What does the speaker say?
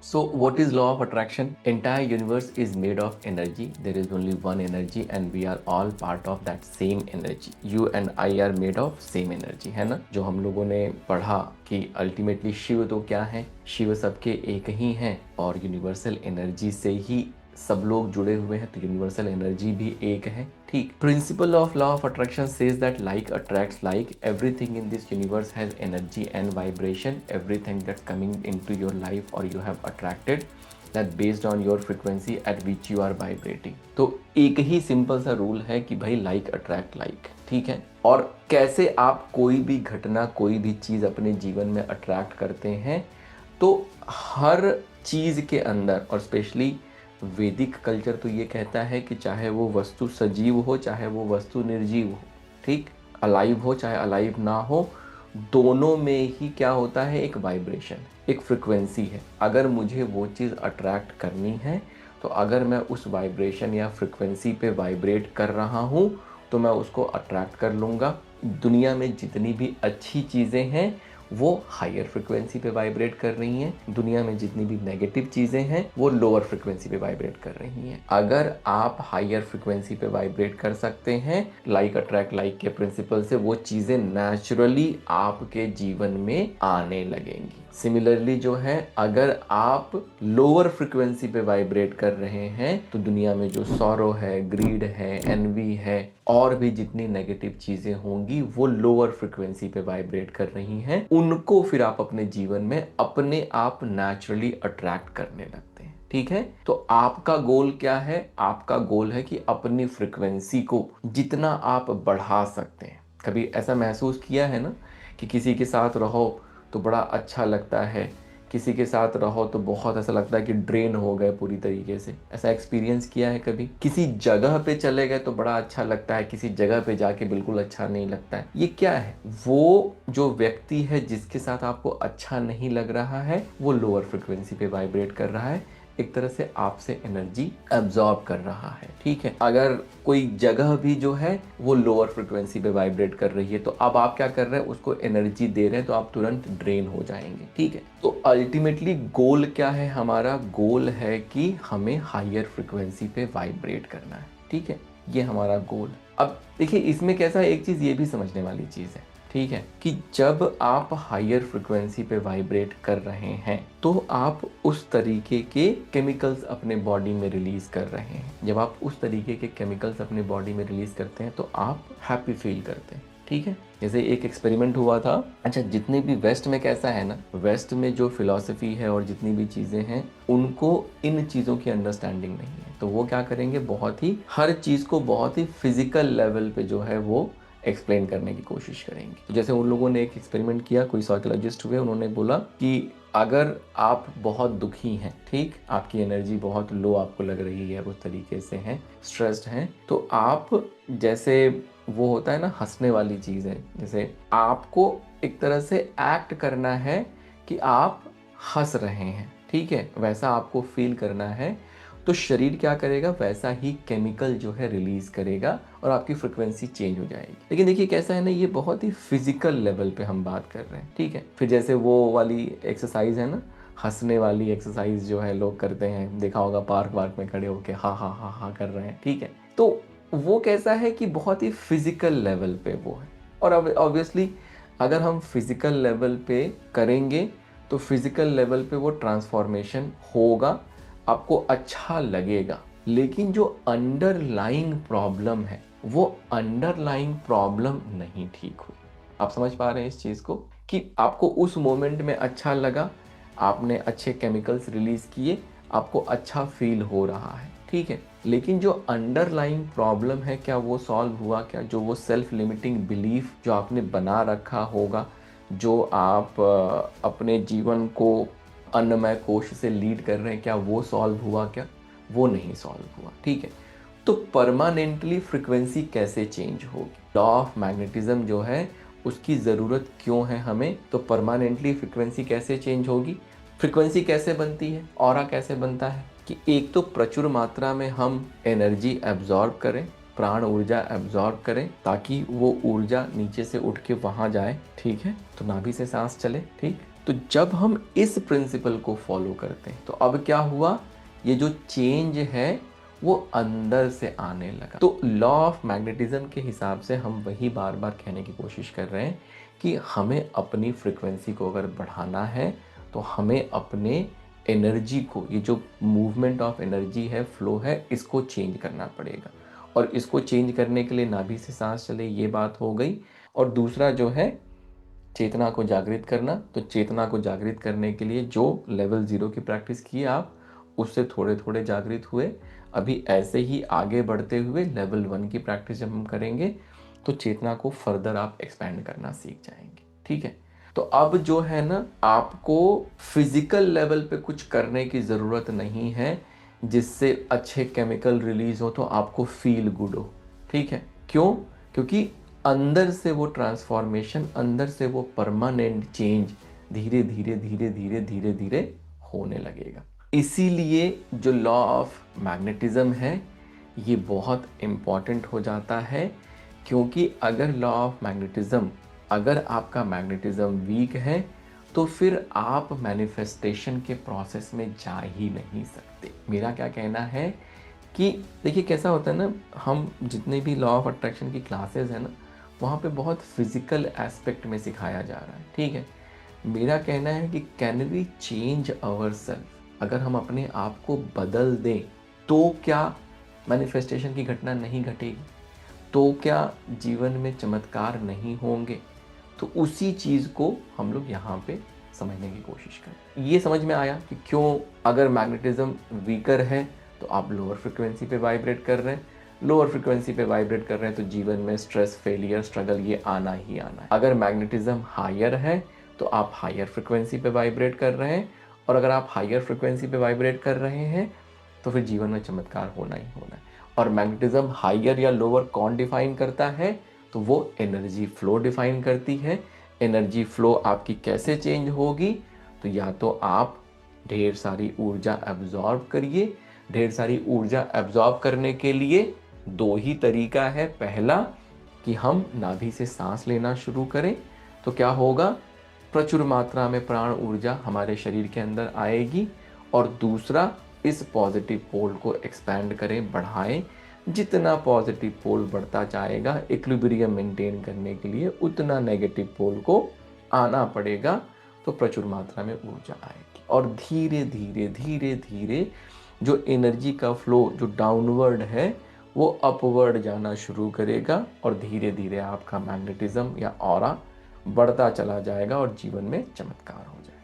So, what is law of attraction? Entire universe is made of energy. There is only one energy, and we are all part of that same energy. You and I are made of same energy, है ना? जो हम लोगों ने पढ़ा कि ultimately Shiv तो क्या है? शिव सबके एक ही हैं और यूनिवर्सल एनर्जी से ही सब लोग जुड़े हुए हैं, तो यूनिवर्सल एनर्जी भी एक है। ठीक, principle of law of attraction says that like attracts like. Everything in this universe has energy and vibration. Everything that coming into your life और you have attracted that based on your frequency at which you are vibrating. तो एक ही simple सा rule है कि भाई like attract like, ठीक है। और कैसे आप कोई भी घटना, कोई भी चीज अपने जीवन में अट्रैक्ट करते हैं, तो हर चीज के अंदर, और स्पेशली वैदिक कल्चर तो ये कहता है कि चाहे वो वस्तु सजीव हो, चाहे वो वस्तु निर्जीव हो, ठीक, अलाइव हो चाहे अलाइव ना हो, दोनों में ही क्या होता है, एक वाइब्रेशन, एक फ्रिक्वेंसी है। अगर मुझे वो चीज़ अट्रैक्ट करनी है, तो अगर मैं उस वाइब्रेशन या फ्रिक्वेंसी पे वाइब्रेट कर रहा हूँ, तो मैं उसको अट्रैक्ट कर लूँगा। दुनिया में जितनी भी अच्छी चीज़ें हैं वो हायर फ्रिक्वेंसी पे वाइब्रेट कर रही हैं। दुनिया में जितनी भी नेगेटिव चीज़ें हैं वो लोअर फ्रिक्वेंसी पे वाइब्रेट कर रही हैं। अगर आप हायर फ्रिक्वेंसी पे वाइब्रेट कर सकते हैं, लाइक अट्रैक्ट लाइक के प्रिंसिपल से, वो चीज़ें नेचुरली आपके जीवन में आने लगेंगी। सिमिलरली जो है, अगर आप लोअर फ्रिक्वेंसी पे वाइब्रेट कर रहे हैं, तो दुनिया में जो सॉरो है, ग्रीड है, एनवी है, और भी जितनी नेगेटिव चीजें होंगी वो लोअर फ्रिक्वेंसी पे वाइब्रेट कर रही हैं, उनको फिर आप अपने जीवन में अपने आप नेचुरली अट्रैक्ट करने लगते हैं। ठीक है, तो आपका गोल क्या है? आपका गोल है कि अपनी फ्रिक्वेंसी को जितना आप बढ़ा सकते हैं। कभी ऐसा महसूस किया है ना कि किसी के साथ रहो तो बड़ा अच्छा लगता है, किसी के साथ रहो तो बहुत ऐसा लगता है कि ड्रेन हो गए पूरी तरीके से? ऐसा एक्सपीरियंस किया है कभी? किसी जगह पे चले गए तो बड़ा अच्छा लगता है, किसी जगह पे जाके बिल्कुल अच्छा नहीं लगता है। ये क्या है? वो जो व्यक्ति है जिसके साथ आपको अच्छा नहीं लग रहा है, वो लोअर फ्रिक्वेंसी पे वाइब्रेट कर रहा है, एक तरह से आपसे एनर्जी एब्जॉर्ब कर रहा है। ठीक है, अगर कोई जगह भी जो है वो लोअर फ्रिक्वेंसी पे वाइब्रेट कर रही है, तो अब आप क्या कर रहे हैं? उसको एनर्जी दे रहे हैं, तो आप तुरंत ड्रेन हो जाएंगे। ठीक है, तो अल्टीमेटली गोल क्या है हमारा? गोल है कि हमें हायर फ्रिक्वेंसी पे वाइब्रेट करना है। ठीक है, ये हमारा गोल। अब देखिए, इसमें कैसा है, एक चीज ये भी समझने वाली चीज है, ठीक है, कि जब आप हायर फ्रिक्वेंसी पे वाइब्रेट कर रहे हैं, तो आप उस तरीके के केमिकल्स अपने बॉडी में रिलीज कर रहे हैं। जब आप उस तरीके के केमिकल्स अपने बॉडी में रिलीज करते हैं, तो आप हैप्पी फील करते हैं। ठीक है, जैसे एक एक्सपेरिमेंट हुआ था। अच्छा, जितने भी वेस्ट में कैसा है ना, वेस्ट में जो फिलॉसफी है और जितनी भी चीजें हैं, उनको इन चीजों की अंडरस्टैंडिंग नहीं है, तो वो क्या करेंगे, बहुत ही हर चीज को बहुत ही फिजिकल लेवल पे जो है वो एक्सप्लेन करने की कोशिश करेंगे। तो जैसे उन लोगों ने एक एक्सपेरिमेंट किया, कोई साइकोलॉजिस्ट हुए, उन्होंने बोला कि अगर आप बहुत दुखी हैं, ठीक, आपकी एनर्जी बहुत लो आपको लग रही है, उस तरीके से हैं, स्ट्रेस्ड हैं, तो आप, जैसे वो होता है ना हंसने वाली चीज़ है, जैसे आपको एक तरह से एक्ट करना है कि आप हंस रहे हैं, ठीक है, वैसा आपको फील करना है। तो शरीर क्या करेगा, वैसा ही केमिकल जो है रिलीज करेगा और आपकी फ्रिक्वेंसी चेंज हो जाएगी। लेकिन देखिए कैसा है ना, ये बहुत ही फिजिकल लेवल पे हम बात कर रहे हैं। ठीक है, फिर जैसे वो वाली एक्सरसाइज है ना, हंसने वाली एक्सरसाइज जो है लोग करते हैं, देखा होगा पार्क वार्क में खड़े होके हा हा हा हा कर रहे हैं। ठीक है, तो वो कैसा है कि बहुत ही फिजिकल लेवल पे वो है। और अब ऑब्वियसली अगर हम फिजिकल लेवल पे करेंगे, तो फिजिकल लेवल पे वो ट्रांसफॉर्मेशन होगा, आपको अच्छा लगेगा। लेकिन जो अंडरलाइंग प्रॉब्लम है, वो अंडरलाइंग प्रॉब्लम नहीं ठीक हुई। आप समझ पा रहे हैं इस चीज को, कि आपको उस मोमेंट में अच्छा लगा, आपने अच्छे केमिकल्स रिलीज किए, आपको अच्छा फील हो रहा है, ठीक है, लेकिन जो अंडरलाइंग प्रॉब्लम है, क्या वो सॉल्व हुआ? क्या जो वो सेल्फ लिमिटिंग बिलीफ जो आपने बना रखा होगा, जो आप अपने जीवन को अन्नमय कोश से लीड कर रहे हैं, क्या वो सॉल्व हुआ? क्या वो नहीं सॉल्व हुआ? ठीक है, तो परमानेंटली फ्रिक्वेंसी कैसे चेंज होगी? लॉ ऑफ मैग्नेटिज्म जो है उसकी ज़रूरत क्यों है हमें? तो परमानेंटली फ्रिक्वेंसी कैसे चेंज होगी? फ्रिक्वेंसी कैसे बनती है, ऑरा कैसे बनता है? कि एक तो प्रचुर मात्रा में हम एनर्जी एब्जॉर्ब करें, प्राण ऊर्जा एब्जॉर्ब करें, ताकि वो ऊर्जा नीचे से उठ के वहां जाए, ठीक है, तो नाभि से सांस चले, ठीक, तो जब हम इस प्रिंसिपल को फॉलो करते हैं तो अब क्या हुआ, ये जो चेंज है वो अंदर से आने लगा। तो लॉ ऑफ मैग्नेटिज्म के हिसाब से हम वही बार बार कहने की कोशिश कर रहे हैं कि हमें अपनी फ्रिक्वेंसी को अगर बढ़ाना है तो हमें अपने एनर्जी को, ये जो मूवमेंट ऑफ एनर्जी है, फ्लो है, इसको चेंज करना पड़ेगा। और इसको चेंज करने के लिए नाभि से सांस चले, ये बात हो गई। और दूसरा जो है चेतना को जागृत करना, तो चेतना को जागृत करने के लिए जो लेवल 0 की प्रैक्टिस की आप, उससे थोड़े थोड़े जागृत हुए। अभी ऐसे ही आगे बढ़ते हुए लेवल 1 की प्रैक्टिस जब हम करेंगे तो चेतना को फर्दर आप एक्सपैंड करना सीख जाएंगे। ठीक है, तो अब जो है ना, आपको फिजिकल लेवल पे कुछ करने की ज़रूरत नहीं है जिससे अच्छे केमिकल रिलीज हो तो आपको फील गुड हो। ठीक है, क्यों? क्योंकि अंदर से वो ट्रांसफॉर्मेशन, अंदर से वो परमानेंट चेंज धीरे धीरे धीरे धीरे धीरे धीरे होने लगेगा। इसीलिए जो लॉ ऑफ मैग्नेटिज्म है ये बहुत इम्पॉर्टेंट हो जाता है, क्योंकि अगर लॉ ऑफ मैग्नेटिज्म, अगर आपका मैग्नेटिज्म वीक है तो फिर आप मैनिफेस्टेशन के प्रोसेस में जा ही नहीं सकते। मेरा क्या कहना है कि देखिए कैसा होता है ना, हम जितने भी लॉ ऑफ अट्रैक्शन की क्लासेस हैं ना, वहाँ पे बहुत फिजिकल एस्पेक्ट में सिखाया जा रहा है। ठीक है, मेरा कहना है कि can we change our self, अगर हम अपने आप को बदल दें तो क्या मैनिफेस्टेशन की घटना नहीं घटेगी? तो क्या जीवन में चमत्कार नहीं होंगे? तो उसी चीज़ को हम लोग यहाँ पे समझने की कोशिश करें। ये समझ में आया कि क्यों अगर मैग्नेटिज्म वीकर है तो आप लोअर फ्रिक्वेंसी पे वाइब्रेट कर रहे हैं, लोअर फ्रिक्वेंसी पे वाइब्रेट कर रहे हैं तो जीवन में स्ट्रेस, फेलियर, स्ट्रगल ये आना ही आना है। अगर मैग्नेटिज्म हायर है तो आप हायर फ्रिक्वेंसी पे वाइब्रेट कर रहे हैं, और अगर आप हायर फ्रिक्वेंसी पे वाइब्रेट कर रहे हैं तो फिर जीवन में चमत्कार होना ही होना है। और मैग्नेटिज्म हायर या लोअर कौन डिफाइन करता है? तो वो एनर्जी फ्लो डिफाइन करती है। एनर्जी फ्लो आपकी कैसे चेंज होगी? तो या तो आप ढेर सारी ऊर्जा एब्जॉर्ब करिए। ढेर सारी ऊर्जा एब्जॉर्ब करने के लिए दो ही तरीका है। पहला कि हम नाभि से सांस लेना शुरू करें, तो क्या होगा, प्रचुर मात्रा में प्राण ऊर्जा हमारे शरीर के अंदर आएगी। और दूसरा, इस पॉजिटिव पोल को एक्सपैंड करें, बढ़ाएं। जितना पॉजिटिव पोल बढ़ता जाएगा इक्विलिब्रियम मेंटेन करने के लिए, उतना नेगेटिव पोल को आना पड़ेगा, तो प्रचुर मात्रा में ऊर्जा आएगी। और धीरे धीरे धीरे धीरे जो एनर्जी का फ्लो जो डाउनवर्ड है वो अपवर्ड जाना शुरू करेगा, और धीरे धीरे आपका मैग्नेटिज्म या ऑरा बढ़ता चला जाएगा और जीवन में चमत्कार हो जाएगा।